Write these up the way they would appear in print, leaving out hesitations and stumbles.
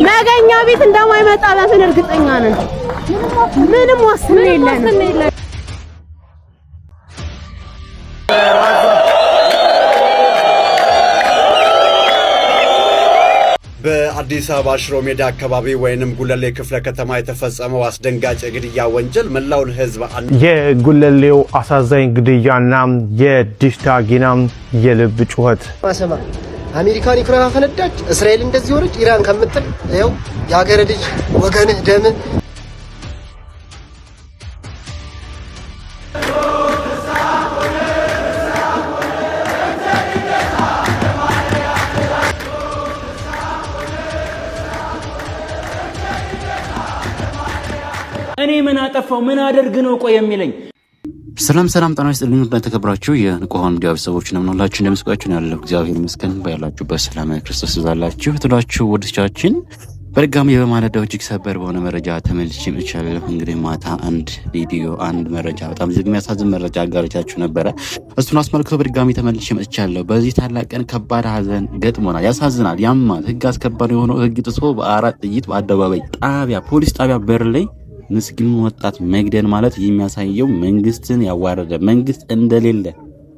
ነገኛ ቤት እንደማይመጣ ለምን እርግጠኛ ነን? ምንም ዋስትና የለንም። በአዲስ አበባ ሽሮ ሜዳ አካባቢ ወይንም ጉለሌ ክፍለ ከተማ የተፈጸመው አስደንጋጭ ግድያ ወንጀል መላውን ሕዝብ የጉለሌው አሳዛኝ ግድያና የዲሽታ ጊናም የልብ ጩኸት አሜሪካን ኢኮኖሚ ፈነዳች፣ እስራኤል እንደዚህ ሆነች፣ ኢራን ከምትል ይኸው የሀገር ልጅ ወገንህ ደም እኔ ምን አጠፋው ምን አደርግ ነው ቆይ የሚለኝ? ሰላም ጤና ይስጥልኝ። በተከብራችሁ የንቁሆን ሚዲያ ቤተሰቦች እንደምናላችሁ እንደምስቃችሁ ያለው እግዚአብሔር ይመስገን። ባያላችሁበት ሰላም ክርስቶስ ይዛላችሁ። ትሏችሁ ወድቻችን በድጋሚ በማለዳው እጅግ ሰበር በሆነ መረጃ ተመልሼ መጥቻለሁ። እንግዲህ ማታ አንድ መረጃ በጣም እጅግ የሚያሳዝን መረጃ አጋርቻችሁ ነበረ። እሱን አስመልክቶ በድጋሚ ተመልሼ መጥቻለሁ። በዚህ ታላቅ ቀን ከባድ ሀዘን ገጥሞናል። ያሳዝናል፣ ያማል። ህግ አስከባሪ የሆነው ህግ ጥሶ በአራት ጥይት በአደባባይ ፖሊስ ጣቢያ በር ላይ ምስኪን ወጣት መግደል ማለት የሚያሳየው መንግስትን ያዋረደ መንግስት እንደሌለ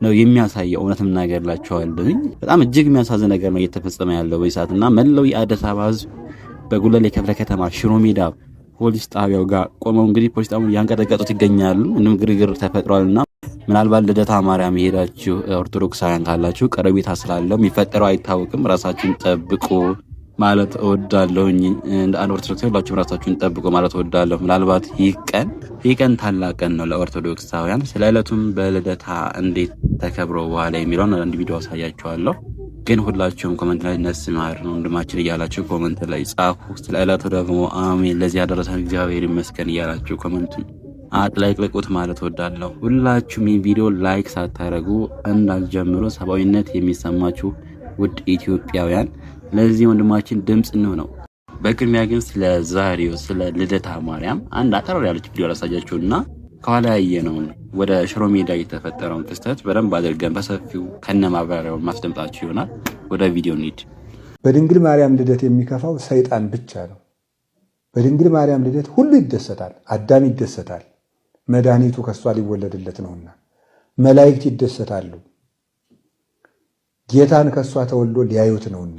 ነው የሚያሳየው። እውነትም እናገርላችኋለሁ በጣም እጅግ የሚያሳዝን ነገር ነው እየተፈጸመ ያለው በይሳትና መላው የአዲስ አበባ ህዝብ በጉለሌ ክፍለ ከተማ ሽሮ ሜዳ ፖሊስ ጣቢያው ጋር ቆመው እንግዲህ ፖሊስ ጣቢያውን ያንቀጠቀጡት ይገኛሉ። ምንም ግርግር ተፈጥሯልና ምናልባት ልደታ ማርያም ሄዳችሁ ኦርቶዶክሳውያን ካላችሁ ቀረቤታ ስላለው የሚፈጠረው አይታወቅም። ራሳችሁን ጠብቁ ማለት እወዳለሁኝ። እንደ አንድ ኦርቶዶክስ ሁላችሁም ራሳችሁን ጠብቁ ማለት እወዳለሁ። ምናልባት ይህ ቀን ታላቅ ቀን ነው ለኦርቶዶክሳውያን። ስለ ዕለቱም በልደታ እንዴት ተከብሮ በኋላ የሚለውን አንድ ቪዲዮ አሳያችኋለሁ። ግን ሁላችሁም ኮሜንት ላይ ነስማር ነው ወንድማችን እያላችሁ ኮሜንት ላይ ጻፉ። ስለ ዕለቱ ደግሞ አሜን ለዚህ ያደረሰን እግዚአብሔር ይመስገን እያላችሁ ኮሜንቱን አጥለቅልቁት ማለት እወዳለሁ። ሁላችሁም ይህ ቪዲዮ ላይክ ሳታደርጉ እንዳትጀምሩ ሰብአዊነት የሚሰማችሁ ውድ ኢትዮጵያውያን ለዚህ ወንድማችን ድምጽ ነው። በቅድሚያ ግን ስለ ዛሬው ስለ ልደታ ማርያም አንድ አጠር ያለች ቪዲዮ ላሳያችሁና ከኋላ ያየነው ወደ ሽሮ ሜዳ የተፈጠረውን ክስተት በደንብ አድርገን በሰፊው ከነማብራሪያው ማስደምጣችሁ ይሆናል። ወደ ቪዲዮ እንሂድ። በድንግል ማርያም ልደት የሚከፋው ሰይጣን ብቻ ነው። በድንግል ማርያም ልደት ሁሉ ይደሰታል። አዳም ይደሰታል፣ መድኃኒቱ ከሷ ሊወለድለት ነውና። መላእክት ይደሰታሉ፣ ጌታን ከሷ ተወልዶ ሊያዩት ነውና።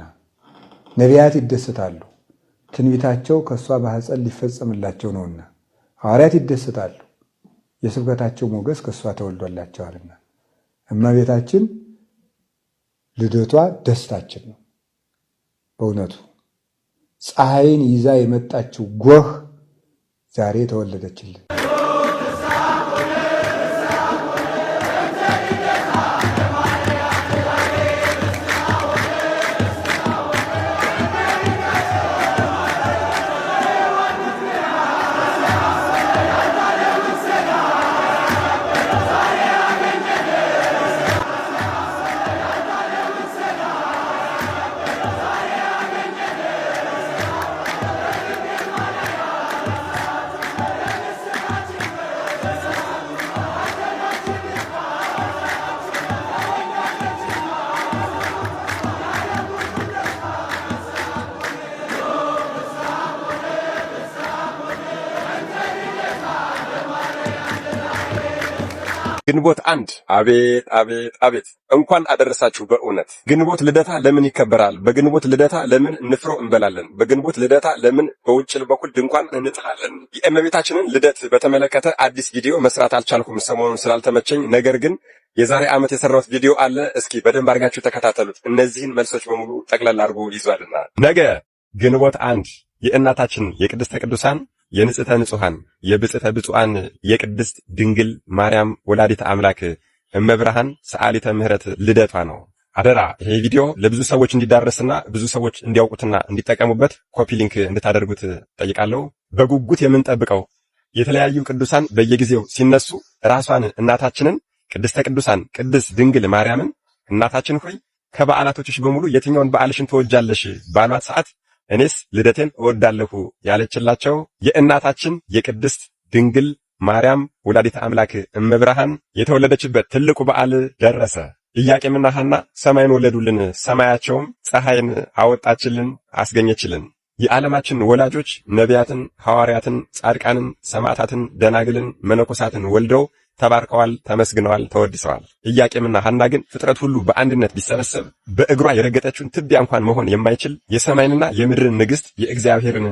ነቢያት ይደሰታሉ፣ ትንቢታቸው ከሷ በሐፀን ሊፈጸምላቸው ነውና። ሐዋርያት ይደሰታሉ፣ የስብከታቸው ሞገስ ከሷ ተወልዶላቸዋልና። እመቤታችን ልደቷ ደስታችን ነው። በእውነቱ ፀሐይን ይዛ የመጣችው ጎህ ዛሬ ተወለደችልን። ግንቦት አንድ አቤት አቤት አቤት እንኳን አደረሳችሁ። በእውነት ግንቦት ልደታ ለምን ይከበራል? በግንቦት ልደታ ለምን ንፍሮ እንበላለን? በግንቦት ልደታ ለምን በውጭ በኩል ድንኳን እንጥላለን? የእመቤታችንን ልደት በተመለከተ አዲስ ቪዲዮ መስራት አልቻልኩም ሰሞኑን ስላልተመቸኝ። ነገር ግን የዛሬ ዓመት የሰራሁት ቪዲዮ አለ። እስኪ በደንብ አድርጋችሁ ተከታተሉት። እነዚህን መልሶች በሙሉ ጠቅላላ አድርጎ ይዟልና ነገ ግንቦት አንድ የእናታችን የቅድስተ ቅዱሳን የንጽሕተ ንጹሐን የብጽዕተ ብፁዓን የቅድስት ድንግል ማርያም ወላዲተ አምላክ እመብርሃን ሰዓሊተ ምሕረት ልደቷ ነው። አደራ ይሄ ቪዲዮ ለብዙ ሰዎች እንዲዳረስና ብዙ ሰዎች እንዲያውቁትና እንዲጠቀሙበት ኮፒ ሊንክ እንድታደርጉት ጠይቃለሁ። በጉጉት የምንጠብቀው የተለያዩ ቅዱሳን በየጊዜው ሲነሱ ራሷን እናታችንን ቅድስተ ቅዱሳን ቅድስት ድንግል ማርያምን እናታችን ሆይ ከበዓላቶችሽ በሙሉ የትኛውን በዓልሽን ትወጃለሽ ባሏት ሰዓት እኔስ ልደቴን እወዳለሁ ያለችላቸው የእናታችን የቅድስት ድንግል ማርያም ወላዲተ አምላክ እመብርሃን የተወለደችበት ትልቁ በዓል ደረሰ። ኢያቄምና ሐና ሰማይን ወለዱልን፣ ሰማያቸውም ፀሐይን አወጣችልን፣ አስገኘችልን። የዓለማችን ወላጆች ነቢያትን፣ ሐዋርያትን፣ ጻድቃንን፣ ሰማዕታትን፣ ደናግልን፣ መነኮሳትን ወልደው ተባርከዋል፣ ተመስግነዋል፣ ተወድሰዋል። ኢያቄምና ሐና ግን ፍጥረት ሁሉ በአንድነት ቢሰበሰብ በእግሯ የረገጠችውን ትቢያ እንኳን መሆን የማይችል የሰማይንና የምድርን ንግሥት የእግዚአብሔርን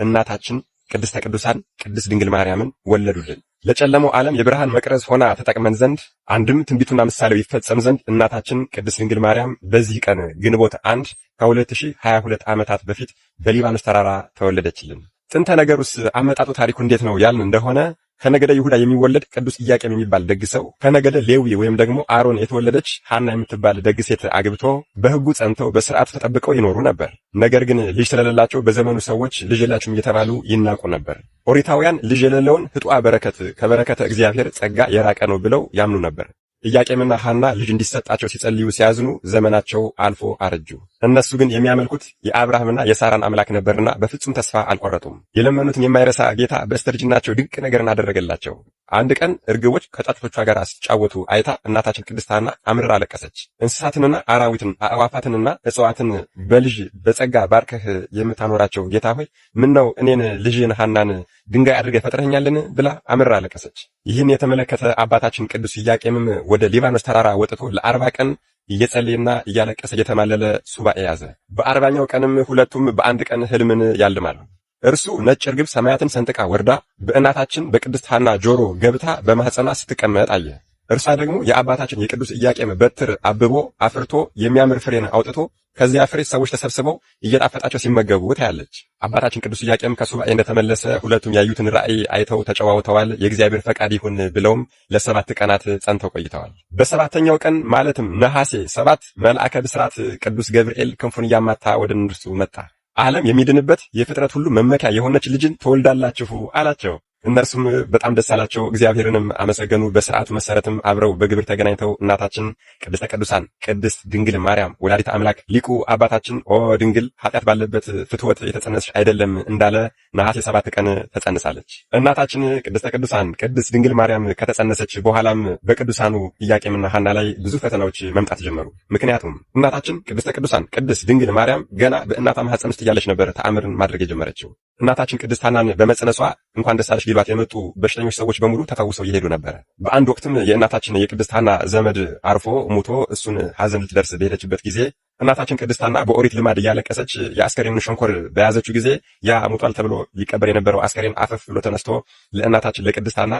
እናታችን ቅድስተ ቅዱሳን ቅድስት ድንግል ማርያምን ወለዱልን። ለጨለመው ዓለም የብርሃን መቅረዝ ሆና ተጠቅመን ዘንድ አንድም ትንቢቱና ምሳሌው ይፈጸም ዘንድ እናታችን ቅድስት ድንግል ማርያም በዚህ ቀን ግንቦት 1 ከ2022 ዓመታት በፊት በሊባኖስ ተራራ ተወለደችልን። ጥንተ ነገሩስ አመጣጡ ታሪኩ እንዴት ነው ያልን እንደሆነ ከነገደ ይሁዳ የሚወለድ ቅዱስ ኢያቄም የሚባል ደግ ሰው ከነገደ ሌዊ ወይም ደግሞ አሮን የተወለደች ሐና የምትባል ደግ ሴት አግብቶ በሕጉ ጸንተው በሥርዓቱ ተጠብቀው ይኖሩ ነበር። ነገር ግን ልጅ ስለሌላቸው በዘመኑ ሰዎች ልጅ የላችሁም እየተባሉ ይናቁ ነበር። ኦሪታውያን ልጅ የሌለውን ህጡአ በረከት ከበረከተ እግዚአብሔር ጸጋ የራቀ ነው ብለው ያምኑ ነበር። ኢያቄምና ሐና ልጅ እንዲሰጣቸው ሲጸልዩ ሲያዝኑ ዘመናቸው አልፎ አረጁ። እነሱ ግን የሚያመልኩት የአብርሃምና የሳራን አምላክ ነበርና በፍጹም ተስፋ አልቆረጡም። የለመኑትን የማይረሳ ጌታ በስተርጅናቸው ድንቅ ነገርን አደረገላቸው። አንድ ቀን እርግቦች ከጫጩቶቿ ጋር ሲጫወቱ አይታ እናታችን ቅድስት ሐና አምርራ አለቀሰች። እንስሳትንና አራዊትን አዕዋፋትንና እጽዋትን በልጅ በጸጋ ባርከህ የምታኖራቸው ጌታ ሆይ ምነው እኔን ልጅን ሐናን ድንጋይ አድርገህ ፈጥረኸኛልን ብላ አምርራ አለቀሰች። ይህን የተመለከተ አባታችን ቅዱስ ኢያቄምም ወደ ሊባኖስ ተራራ ወጥቶ ለ40 ቀን እየጸለየና እያለቀሰ እየተማለለ ሱባኤ ያዘ። በ40ኛው ቀንም ሁለቱም በአንድ ቀን ህልምን ያልማሉ። እርሱ ነጭ ርግብ ሰማያትን ሰንጥቃ ወርዳ በእናታችን በቅድስት ሐና ጆሮ ገብታ በማህፀኗ ስትቀመጥ አየ። እርሷ ደግሞ የአባታችን የቅዱስ ኢያቄም በትር አብቦ አፍርቶ የሚያምር ፍሬን አውጥቶ ከዚያ ፍሬ ሰዎች ተሰብስበው እየጣፈጣቸው ሲመገቡ ታያለች። አባታችን ቅዱስ ኢያቄም ከሱባኤ እንደተመለሰ ሁለቱም ያዩትን ራእይ አይተው ተጨዋውተዋል። የእግዚአብሔር ፈቃድ ይሁን ብለውም ለ7 ቀናት ጸንተው ቆይተዋል። በ7ኛው ቀን ማለትም ነሐሴ 7 መልአከ ብስራት ቅዱስ ገብርኤል ክንፉን እያማታ ወደ እነርሱ መጣ። ዓለም የሚድንበት የፍጥረት ሁሉ መመኪያ የሆነች ልጅን ትወልዳላችሁ አላቸው። እነርሱም በጣም ደስ አላቸው፣ እግዚአብሔርንም አመሰገኑ። በሥርዓቱ መሰረትም አብረው በግብር ተገናኝተው እናታችን ቅድስተ ቅዱሳን ቅድስት ድንግል ማርያም ወላዲተ አምላክ ሊቁ አባታችን ኦ ድንግል ኃጢአት ባለበት ፍትወት የተጸነስሽ አይደለም እንዳለ ነሐሴ 7 ቀን ተጸንሳለች። እናታችን ቅድስተ ቅዱሳን ቅድስት ድንግል ማርያም ከተጸነሰች በኋላም በቅዱሳኑ ኢያቄምና ሐና ላይ ብዙ ፈተናዎች መምጣት ጀመሩ። ምክንያቱም እናታችን ቅድስተ ቅዱሳን ቅድስት ድንግል ማርያም ገና በእናቷ ማኅፀን ውስጥ እያለች ነበር ተአምርን ማድረግ የጀመረችው። እናታችን ቅድስት ሐናን በመጸነሷ እንኳን ደስ አለሽ ሊሏት የመጡ በሽተኞች ሰዎች በሙሉ ተፈውሰው ይሄዱ ነበር። በአንድ ወቅትም የእናታችን የቅድስት ሐና ዘመድ አርፎ ሙቶ እሱን ሐዘን ልትደርስ በሄደችበት ጊዜ እናታችን ቅድስት ሐና በኦሪት ልማድ እያለቀሰች የአስከሬኑን ሸንኮር በያዘችው ጊዜ ያ ሙቷል ተብሎ ሊቀበር የነበረው አስከሬን አፈፍ ብሎ ተነስቶ ለእናታችን ለቅድስት ሐና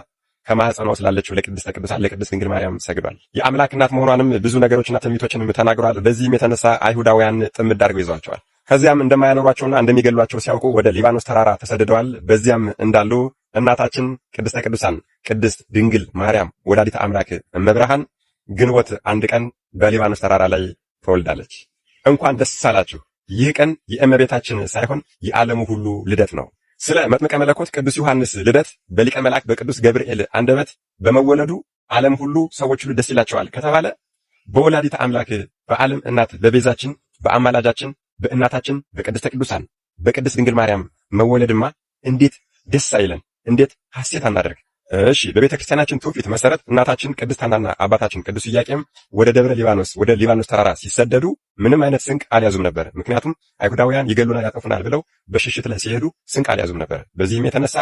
ከማኅፀኗ ስላለችው ለቅድስተ ቅዱሳን ለቅድስት ድንግል ማርያም ሰግዷል። የአምላክ እናት መሆኗንም ብዙ ነገሮችና ትንቢቶችንም ተናግሯል። በዚህም የተነሳ አይሁዳውያን ጥምድ አድርገው ይዘዋቸዋል። ከዚያም እንደማያኖሯቸውና እንደሚገሏቸው ሲያውቁ ወደ ሊባኖስ ተራራ ተሰድደዋል። በዚያም እንዳሉ እናታችን ቅድስተ ቅዱሳን ቅድስት ድንግል ማርያም ወላዲተ አምላክ እመብርሃን ግንቦት 1 ቀን በሊባኖስ ተራራ ላይ ተወልዳለች። እንኳን ደስ አላችሁ። ይህ ቀን የእመቤታችን ሳይሆን የዓለሙ ሁሉ ልደት ነው። ስለ መጥምቀ መለኮት ቅዱስ ዮሐንስ ልደት በሊቀ መልአክ በቅዱስ ገብርኤል አንደበት በመወለዱ ዓለም ሁሉ ሰዎች ሁሉ ደስ ይላቸዋል ከተባለ በወላዲተ አምላክ በዓለም እናት በቤዛችን በአማላጃችን በእናታችን በቅድስተ ቅዱሳን በቅድስት ድንግል ማርያም መወለድማ እንዴት ደስ አይለን? እንዴት ሐሴት አናደርግ? እሺ፣ በቤተ ክርስቲያናችን ትውፊት መሰረት እናታችን ቅድስት ሐናና አባታችን ቅዱስ ኢያቄም ወደ ደብረ ሊባኖስ ወደ ሊባኖስ ተራራ ሲሰደዱ ምንም አይነት ስንቅ አልያዙም ነበር። ምክንያቱም አይሁዳውያን ይገሉናል፣ ያጠፉናል ብለው በሽሽት ላይ ሲሄዱ ስንቅ አልያዙም ነበር። በዚህም የተነሳ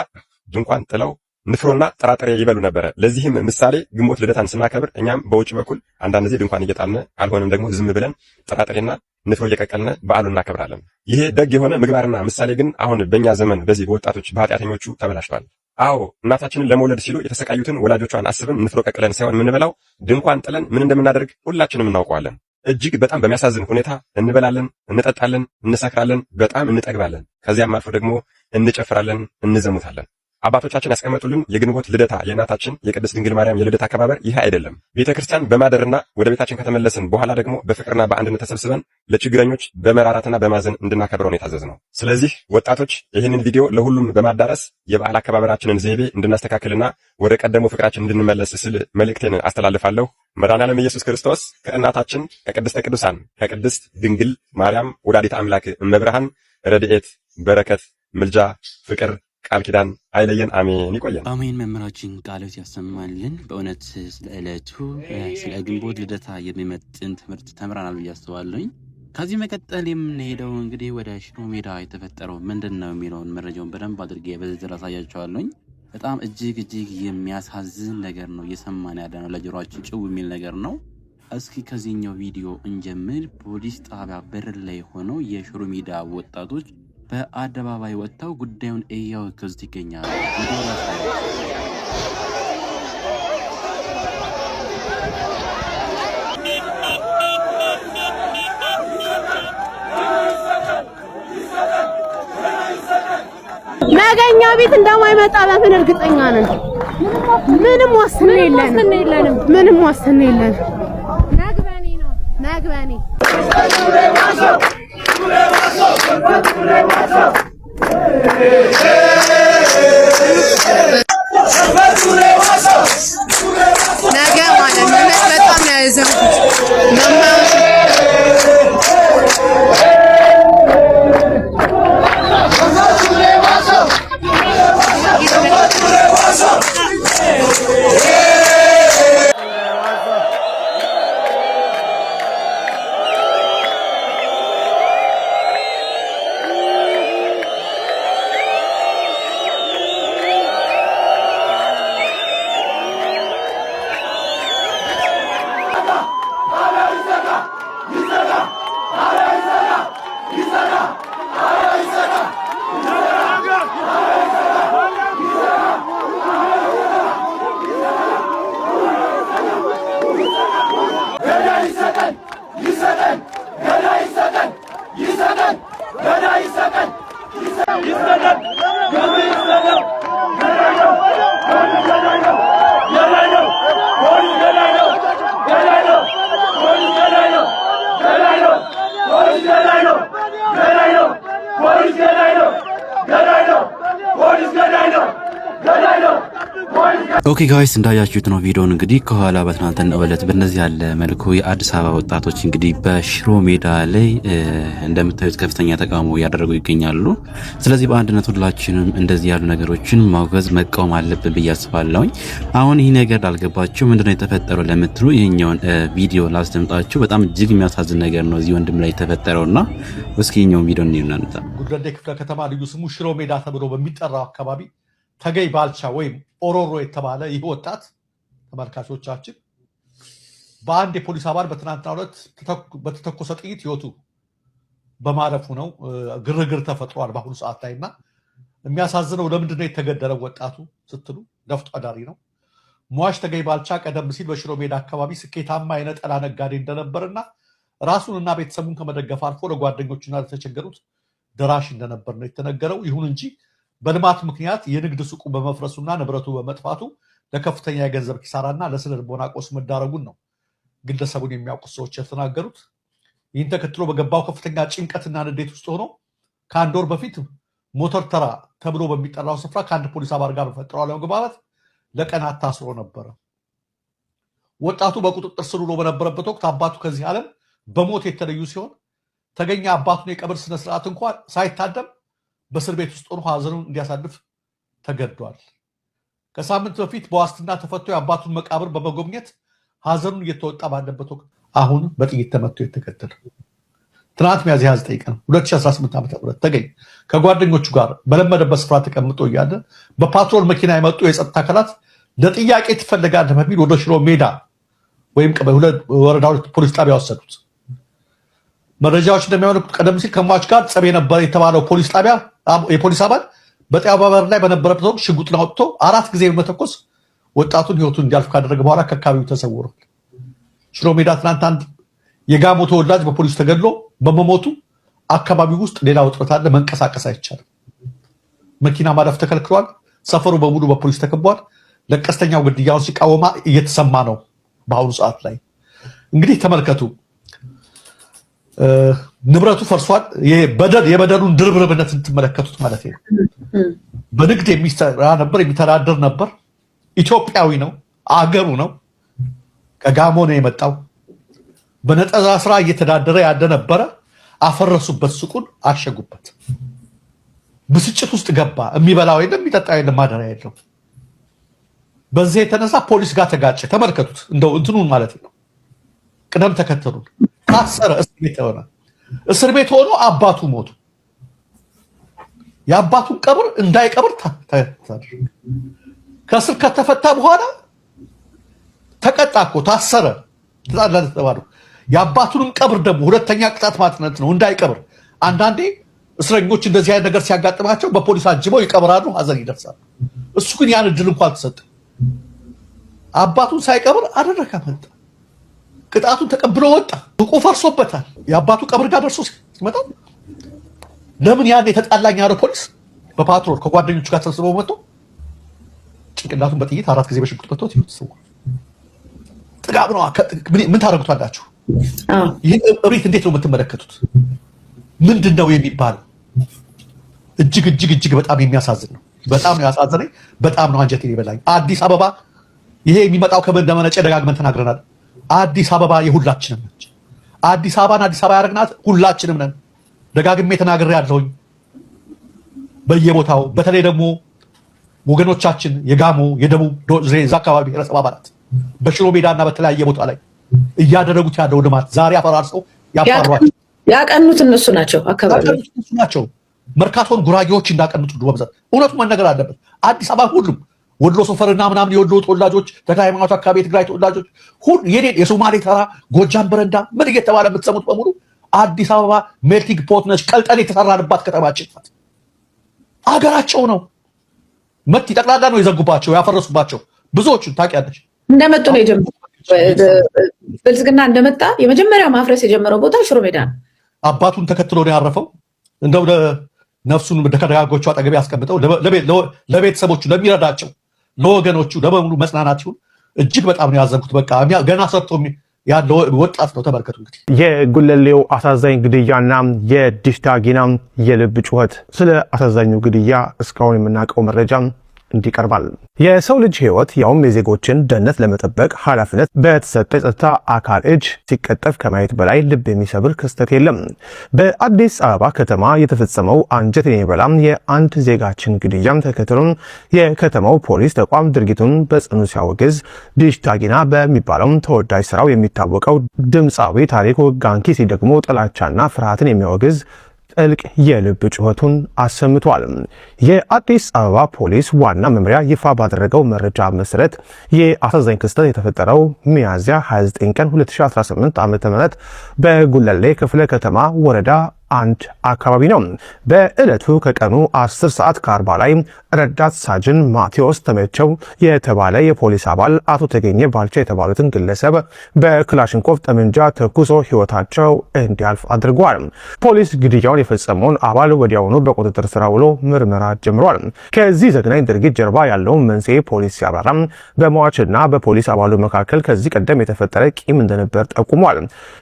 ድንኳን ጥለው ንፍሮና ጥራጥሬ ይበሉ ነበረ። ለዚህም ምሳሌ ግንቦት ልደታን ስናከብር እኛም በውጭ በኩል አንዳንድ ጊዜ ድንኳን እየጣልን አልሆነም ደግሞ ዝም ብለን ጥራጥሬና ንፍሮ እየቀቀልን በዓሉን እናከብራለን። ይሄ ደግ የሆነ ምግባርና ምሳሌ ግን አሁን በእኛ ዘመን በዚህ በወጣቶች በኃጢአተኞቹ ተበላሽቷል። አዎ እናታችንን ለመውለድ ሲሉ የተሰቃዩትን ወላጆቿን አስበን ንፍሮ ቀቅለን ሳይሆን የምንበላው ድንኳን ጥለን ምን እንደምናደርግ ሁላችንም እናውቀዋለን። እጅግ በጣም በሚያሳዝን ሁኔታ እንበላለን፣ እንጠጣለን፣ እንሰክራለን፣ በጣም እንጠግባለን። ከዚያም አልፎ ደግሞ እንጨፍራለን፣ እንዘሙታለን። አባቶቻችን ያስቀመጡልን የግንቦት ልደታ የእናታችን የቅድስት ድንግል ማርያም የልደታ አከባበር ይህ አይደለም። ቤተክርስቲያን በማደርና ወደ ቤታችን ከተመለስን በኋላ ደግሞ በፍቅርና በአንድነት ተሰብስበን ለችግረኞች በመራራትና በማዘን እንድናከብረው ነው የታዘዝነው። ስለዚህ ወጣቶች ይህንን ቪዲዮ ለሁሉም በማዳረስ የበዓል አከባበራችንን ዘይቤ እንድናስተካክልና ወደ ቀደሙ ፍቅራችን እንድንመለስ ስል መልእክቴን አስተላልፋለሁ። መድኃኔዓለም ኢየሱስ ክርስቶስ ከእናታችን ከቅድስተ ቅዱሳን ከቅድስት ድንግል ማርያም ወላዲተ አምላክ እመብርሃን ረድኤት፣ በረከት፣ ምልጃ፣ ፍቅር፣ ቃል ኪዳን አይለየን። አሜን። ይቆየን። አሜን። መምህራችን ቃሎት ያሰማልን። በእውነት ስለ ዕለቱ ስለ ግንቦት ልደታ የሚመጥን ትምህርት ተምረናል ብዬ አስባለሁኝ። ከዚህ መቀጠል የምንሄደው እንግዲህ ወደ ሽሮ ሜዳ የተፈጠረው ምንድን ነው የሚለውን መረጃውን በደንብ አድርጌ በዝርዝር አሳያቸዋለሁኝ። በጣም እጅግ የሚያሳዝን ነገር ነው እየሰማን ያለ ነው። ለጆሮአችን ጭው የሚል ነገር ነው። እስኪ ከዚህኛው ቪዲዮ እንጀምር። ፖሊስ ጣቢያ በር ላይ ሆነው የሽሮ ሜዳ ወጣቶች በአደባባይ ወጥተው ጉዳዩን እያወገዙት ይገኛሉ። ነገኛ ቤት እንደማይመጣ በምን እርግጠኛ ነን? ምንም ዋስትና የለንም። ምንም ዋስትና የለንም። ናግባኒ ነገ ማለት ነው። በጣም ያዘንኩት ኦኬ ጋይስ እንዳያችሁት ነው ቪዲዮን እንግዲህ ከኋላ በትናንትናው ዕለት በእነዚህ ያለ መልኩ የአዲስ አበባ ወጣቶች እንግዲህ በሽሮ ሜዳ ላይ እንደምታዩት ከፍተኛ ተቃውሞ ያደረጉ ይገኛሉ። ስለዚህ በአንድነት ሁላችንም እንደዚህ ያሉ ነገሮችን ማውገዝ መቃወም አለብን ብዬ አስባለሁ። አሁን ይህ ነገር አልገባችሁ ምንድነው የተፈጠረው ለምትሉ ይሄኛውን ቪዲዮ ላስደምጣችሁ። በጣም እጅግ የሚያሳዝን ነገር ነው እዚህ ወንድም ላይ የተፈጠረውና እስኪ ይሄኛውን ቪዲዮ እንየውና ጉለሌ ክፍለ ከተማ ልዩ ስሙ ሽሮ ሜዳ ተብሎ በሚጠራው አካባቢ ተገይ ባልቻ ወይም ኦሮሮ የተባለ ይህ ወጣት ተመልካቾቻችን በአንድ የፖሊስ አባል በትናንትናው ዕለት በተተኮሰ ጥይት ህይወቱ በማለፉ ነው። ግርግር ተፈጥሯል በአሁኑ ሰዓት ላይና የሚያሳዝነው ለምንድነው የተገደለው ወጣቱ ስትሉ ነፍጥ አዳሪ ነው። ሟች ተገይ ባልቻ ቀደም ሲል በሽሮ ሜዳ አካባቢ ስኬታማ የነጠላ ነጋዴ እንደነበርና ራሱንና ቤተሰቡን ከመደገፍ አልፎ ለጓደኞቹና ለተቸገሩት ደራሽ እንደነበር ነው የተነገረው። ይሁን እንጂ በልማት ምክንያት የንግድ ሱቁ በመፍረሱና ንብረቱ በመጥፋቱ ለከፍተኛ የገንዘብ ኪሳራና ለስነ ልቦና ቀውስ መዳረጉን ነው ግለሰቡን የሚያውቁ ሰዎች የተናገሩት። ይህን ተከትሎ በገባው ከፍተኛ ጭንቀትና ንዴት ውስጥ ሆኖ ከአንድ ወር በፊት ሞተር ተራ ተብሎ በሚጠራው ስፍራ ከአንድ ፖሊስ አባል ጋር በፈጠረው አለመግባባት ለቀናት ታስሮ ነበረ። ወጣቱ በቁጥጥር ስር ውሎ በነበረበት ወቅት አባቱ ከዚህ ዓለም በሞት የተለዩ ሲሆን ተገኘ አባቱን የቀብር ስነስርዓት እንኳን ሳይታደም በእስር ቤት ውስጥ ሆኖ ሀዘኑን እንዲያሳልፍ ተገዷል። ከሳምንት በፊት በዋስትና ተፈቶ የአባቱን መቃብር በመጎብኘት ሀዘኑን እየተወጣ ባለበት ወቅት አሁን በጥይት ተመቶ የተገደለ ትናንት ሚያዝያ 29 ቀን 2018 ዓ.ም ተገኝ ከጓደኞቹ ጋር በለመደበት ስፍራ ተቀምጦ እያለ በፓትሮል መኪና የመጡ የጸጥታ አካላት ለጥያቄ ትፈልጋለህ በሚል ወደ ሽሮ ሜዳ ወይም ወረዳ 2 ፖሊስ ጣቢያ ወሰዱት። መረጃዎች እንደሚያወጡት ቀደም ሲል ከሟች ጋር ጸብ የነበረ የተባለው የፖሊስ አባል በጣቢያው በር ላይ በነበረበት ወቅት ሽጉጥን አውጥቶ 4 ጊዜ በመተኮስ ወጣቱን ህይወቱን እንዲያልፍ ካደረገ በኋላ ከአካባቢው ተሰውሯል። ሽሮ ሜዳ ትናንት አንድ የጋሞ ተወላጅ በፖሊስ ተገድሎ በመሞቱ አካባቢው ውስጥ ሌላ ውጥረት አለ። መንቀሳቀስ አይቻልም። መኪና ማለፍ ተከልክሏል። ሰፈሩ በሙሉ በፖሊስ ተከቧል። ለቀስተኛው ግድያውን ሲቃወማ እየተሰማ ነው። በአሁኑ ሰዓት ላይ እንግዲህ ተመልከቱ። ንብረቱ ፈርሷል። የበደሉን ድርብርብነት እንትመለከቱት ማለት ነው። በንግድ የሚሰራ ነበር፣ የሚተዳደር ነበር። ኢትዮጵያዊ ነው፣ አገሩ ነው። ከጋሞ ነው የመጣው። በነጠላ ስራ እየተዳደረ ያለ ነበረ። አፈረሱበት፣ ሱቁን አሸጉበት። ብስጭት ውስጥ ገባ። የሚበላው የለም፣ የሚጠጣ የለም፣ ማደሪያ የለም። በዚህ የተነሳ ፖሊስ ጋር ተጋጨ። ተመልከቱት፣ እንደው እንትኑን ማለት ነው፣ ቅደም ተከተሉን። ታሰረ፣ እስር ቤት ሆኖ አባቱ ሞቱ። የአባቱን ቀብር እንዳይቀብር ከእስር ከተፈታ በኋላ ተቀጣ እኮ ታሰረ፣ ተባለው። የአባቱንም ቀብር ደግሞ ሁለተኛ ቅጣት ማለት ነው እንዳይቀብር። አንዳንዴ እስረኞች እንደዚህ አይነት ነገር ሲያጋጥማቸው በፖሊስ አጅበው ይቀብራሉ፣ ሀዘን ይደርሳል። እሱ ግን ያን እድል እንኳን ተሰጠ። አባቱን ሳይቀብር አደረከ፣ መጣ፣ ቅጣቱን ተቀብሎ ወጣ። ሱቁ ፈርሶበታል። የአባቱ ቀብር ጋር ደርሶ ሲመጣ ለምን ያን የተጣላኝ ያለው ፖሊስ በፓትሮል ከጓደኞቹ ጋር ተሰብስበው መጥቶ ጭንቅላቱን በጥይት 4 ጊዜ በሽጉጥ መጥቶት ይወጣ። ጥጋብ ነው። ምን ታደርጉታላችሁ? ይህን እብሪት እንዴት ነው የምትመለከቱት? ምንድን ነው የሚባለው? እጅግ እጅግ እጅግ በጣም የሚያሳዝን ነው። በጣም ነው ያሳዝነኝ። በጣም ነው አንጀቴን የበላኝ። አዲስ አበባ ይሄ የሚመጣው ከምን እንደመነጨ ደጋግመን ተናግረናል። አዲስ አበባ የሁላችንም ነች። አዲስ አበባን አዲስ አበባ ያደረግናት ሁላችንም ነን። ደጋግሜ ተናግሬ ያለሁኝ በየቦታው በተለይ ደግሞ ወገኖቻችን የጋሞ የደቡብ ዛ አካባቢ ብሔረሰብ አባላት በሽሮ ሜዳና በተለያየ ቦታ ላይ እያደረጉት ያለው ልማት ዛሬ አፈራርሰው ያፋሯቸው ያቀኑት እነሱ ናቸው። አካባቢ እነሱ ናቸው። መርካቶን ጉራጌዎች እንዳቀኑት ሁሉ በብዛት እውነቱ መነገር አለበት። አዲስ አበባ ሁሉም ወሎ ሶፈርና ምናምን የወሎ ተወላጆች፣ ተክለ ሃይማኖት አካባቢ የትግራይ ተወላጆች ሁሉ የሶማሌ ተራ፣ ጎጃም በረንዳ ምን እየተባለ የምትሰሙት በሙሉ አዲስ አበባ ሜልቲንግ ፖት ነች። ቀልጠን የተሰራንባት ከተማችን ናት። አገራቸው ነው። መት ጠቅላላ ነው የዘጉባቸው ያፈረሱባቸው። ብዙዎቹን ታውቂያለሽ። እንደመጡ ነው የጀመረው። ብልጽግና እንደመጣ የመጀመሪያ ማፍረስ የጀመረው ቦታ ሽሮ ሜዳ ነው። አባቱን ተከትሎ ነው ያረፈው። እንደው ነፍሱን ከደጋጎቹ አጠገብ ያስቀምጠው ለቤተሰቦቹ፣ ለሚረዳቸው፣ ለወገኖቹ ለበሙሉ መጽናናት ይሁን። እጅግ በጣም ነው ያዘንኩት። በቃ ገና ሰርቶ ያለው ወጣት ነው። ተመልከቱ እንግዲህ የጉለሌው አሳዛኝ ግድያና የዲሽታ ጊና የልብ ጩኸት። ስለ አሳዛኙ ግድያ እስካሁን የምናውቀው መረጃ እንዲቀርባል። የሰው ልጅ ህይወት ያውም የዜጎችን ደህንነት ለመጠበቅ ኃላፊነት በተሰጠ የጸጥታ አካል እጅ ሲቀጠፍ ከማየት በላይ ልብ የሚሰብር ክስተት የለም። በአዲስ አበባ ከተማ የተፈጸመው አንጀትን የሚበላ የአንድ ዜጋችን ግድያም ተከትሎም የከተማው ፖሊስ ተቋም ድርጊቱን በጽኑ ሲያወግዝ፣ ዲሽታ ጊና በሚባለው ተወዳጅ ስራው የሚታወቀው ድምፃዊ ታሪኩ ጋንኪሲ ደግሞ ጥላቻና ፍርሃትን የሚያወግዝ ጥልቅ የልብ ጩኸቱን አሰምቷል። የአዲስ አበባ ፖሊስ ዋና መምሪያ ይፋ ባደረገው መረጃ መሰረት የአሳዛኝ ክስተት የተፈጠረው ሚያዝያ 29 ቀን 2018 ዓ.ም በጉለሌ ክፍለ ከተማ ወረዳ 1 አካባቢ ነው። በዕለቱ ከቀኑ 10 ሰዓት ከ40 ላይ ረዳት ሳጅን ማቴዎስ ተመቸው የተባለ የፖሊስ አባል አቶ ተገኘ ባልቻ የተባሉትን ግለሰብ በክላሽንኮቭ ጠመንጃ ተኩሶ ህይወታቸው እንዲያልፍ አድርጓል። ፖሊስ ግድያውን የፈጸመውን አባል ወዲያውኑ በቁጥጥር ስር ውሎ ምርመራ ጀምሯል። ከዚህ ዘግናኝ ድርጊት ጀርባ ያለውን መንስኤ ፖሊስ ሲያብራራ በሟችና በፖሊስ አባሉ መካከል ከዚህ ቀደም የተፈጠረ ቂም እንደነበር ጠቁሟል።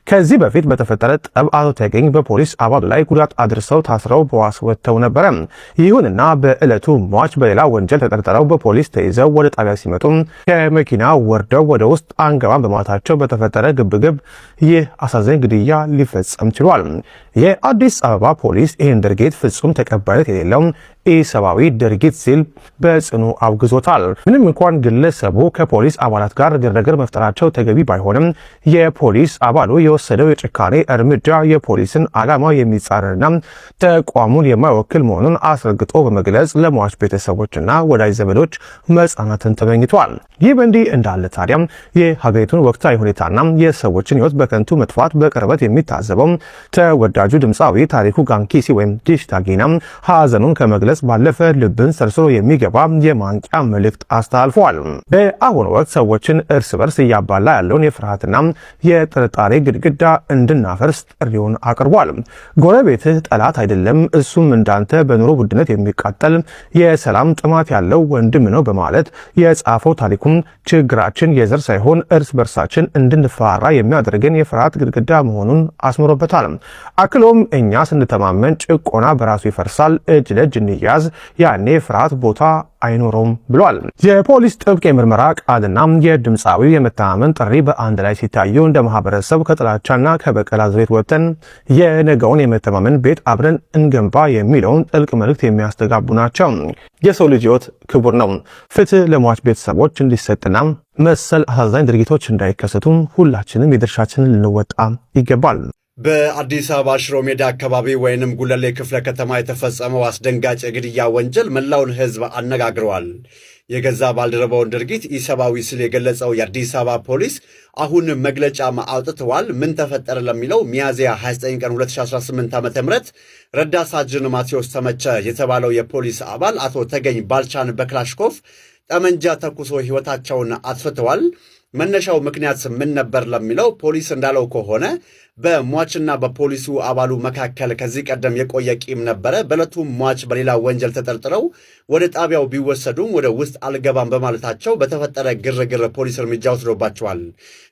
ከዚህ በፊት በተፈጠረ ጠብ አቶ ተገኝ በፖሊስ አባል ላይ ጉዳት አድርሰው ታስረው በዋስ ወጥተው ነበረ። ይሁንና በዕለቱ ሟች በሌላ ወንጀል ተጠርጥረው በፖሊስ ተይዘው ወደ ጣቢያ ሲመጡ ከመኪና ወርደው ወደ ውስጥ አንገባም በማለታቸው በተፈጠረ ግብግብ ይህ አሳዛኝ ግድያ ሊፈጸም ችሏል። የአዲስ አበባ ፖሊስ ይህን ድርጊት ፍጹም ተቀባይነት የሌለው ኢሰብአዊ ድርጊት ሲል በጽኑ አውግዞታል። ምንም እንኳን ግለሰቡ ከፖሊስ አባላት ጋር ግርግር መፍጠራቸው ተገቢ ባይሆንም የፖሊስ አባሉ የወሰደው የጭካኔ እርምጃ የፖሊስን ዓላማ የሚጻረርና ተቋሙን የማይወክል መሆኑን አስረግጦ በመግለጽ ለሟች ቤተሰቦችና ወዳጅ ዘመዶች መጽናናትን ተመኝቷል። ይህ በእንዲህ እንዳለ ታዲያም የሀገሪቱን ወቅታዊ ሁኔታና የሰዎችን ሕይወት በከንቱ መጥፋት በቅርበት የሚታዘበው ተወዳጁ ድምፃዊ ታሪኩ ጋንኪሲ ወይም ዲሽታ ጊና ሀዘኑን ከመግለጽ ባለፈ ልብን ሰርስሮ የሚገባ የማንቂያ መልእክት አስተላልፈዋል። በአሁኑ ወቅት ሰዎችን እርስ በርስ እያባላ ያለውን የፍርሃትና የጥርጣሬ ግድግዳ እንድናፈርስ ጥሪውን አቅርቧል። ጎረቤትህ ጠላት አይደለም፣ እሱም እንዳንተ በኑሮ ውድነት የሚቃጠል የሰላም ጥማት ያለው ወንድም ነው በማለት የጻፈው ታሪኩም ችግራችን የዘር ሳይሆን እርስ በርሳችን እንድንፈራራ የሚያደርገን የፍርሃት ግድግዳ መሆኑን አስምሮበታል። አክሎም እኛ ስንተማመን ጭቆና በራሱ ይፈርሳል፣ እጅ ለእጅ ሲያዝ ያኔ ፍርሃት ቦታ አይኖረውም ብሏል። የፖሊስ ጥብቅ የምርመራ ቃልና የድምፃዊው የመተማመን ጥሪ በአንድ ላይ ሲታዩ እንደ ማህበረሰብ ከጥላቻና ከበቀል አዙሪት ወጥተን የነገውን የመተማመን ቤት አብረን እንገንባ የሚለውን ጥልቅ መልእክት የሚያስተጋቡ ናቸው። የሰው ልጅ ሕይወት ክቡር ነው። ፍትህ ለሟች ቤተሰቦች እንዲሰጥና መሰል አሳዛኝ ድርጊቶች እንዳይከሰቱም ሁላችንም የድርሻችንን ልንወጣ ይገባል። በአዲስ አበባ ሽሮ ሜዳ አካባቢ ወይንም ጉለሌ ክፍለ ከተማ የተፈጸመው አስደንጋጭ የግድያ ወንጀል መላውን ሕዝብ አነጋግረዋል። የገዛ ባልደረባውን ድርጊት ኢሰብአዊ ሲል የገለጸው የአዲስ አበባ ፖሊስ አሁን መግለጫ አውጥተዋል። ምን ተፈጠረ ለሚለው ሚያዝያ 29 ቀን 2018 ዓ.ም ረዳት ሳጅን ማቴዎስ ተመቸ የተባለው የፖሊስ አባል አቶ ተገኝ ባልቻን በክላሽኮፍ ጠመንጃ ተኩሶ ሕይወታቸውን አጥፍተዋል። መነሻው ምክንያት ምን ነበር ለሚለው ፖሊስ እንዳለው ከሆነ በሟችና በፖሊሱ አባሉ መካከል ከዚህ ቀደም የቆየ ቂም ነበረ። በዕለቱም ሟች በሌላ ወንጀል ተጠርጥረው ወደ ጣቢያው ቢወሰዱም ወደ ውስጥ አልገባም በማለታቸው በተፈጠረ ግርግር ፖሊስ እርምጃ ወስዶባቸዋል።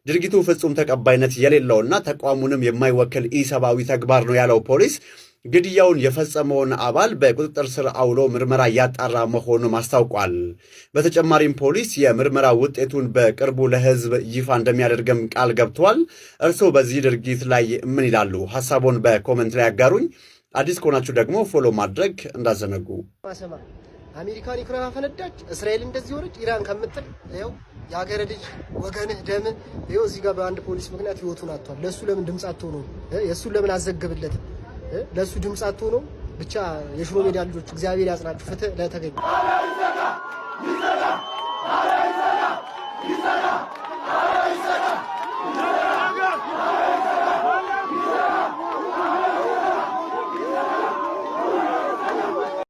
ድርጊቱ ፍጹም ተቀባይነት የሌለውና ተቋሙንም የማይወክል ኢሰብአዊ ተግባር ነው ያለው ፖሊስ ግድያውን የፈጸመውን አባል በቁጥጥር ስር አውሎ ምርመራ እያጣራ መሆኑን አስታውቋል። በተጨማሪም ፖሊስ የምርመራ ውጤቱን በቅርቡ ለሕዝብ ይፋ እንደሚያደርግም ቃል ገብቷል። እርስዎ በዚህ ድርጊት ላይ ምን ይላሉ? ሐሳቦን በኮመንት ላይ ያጋሩኝ። አዲስ ከሆናችሁ ደግሞ ፎሎ ማድረግ እንዳዘነጉ። አሜሪካን ዩክሬን አፈነዳች፣ እስራኤል እንደዚህ ሆነች፣ ኢራን ከምትል ይኸው የሀገር ልጅ ወገንህ ደም ይኸው እዚህ ጋር በአንድ ፖሊስ ምክንያት ህይወቱን አጥቷል። ለሱ ለምን ድምፅ አትሆኑ? የእሱን ለምን አዘግብለት? ለሱ ድምፅ አትሆኑ? ብቻ የሽሮ ሜዳ ልጆች እግዚአብሔር ያጽናችሁ። ፍትህ ለተገኘ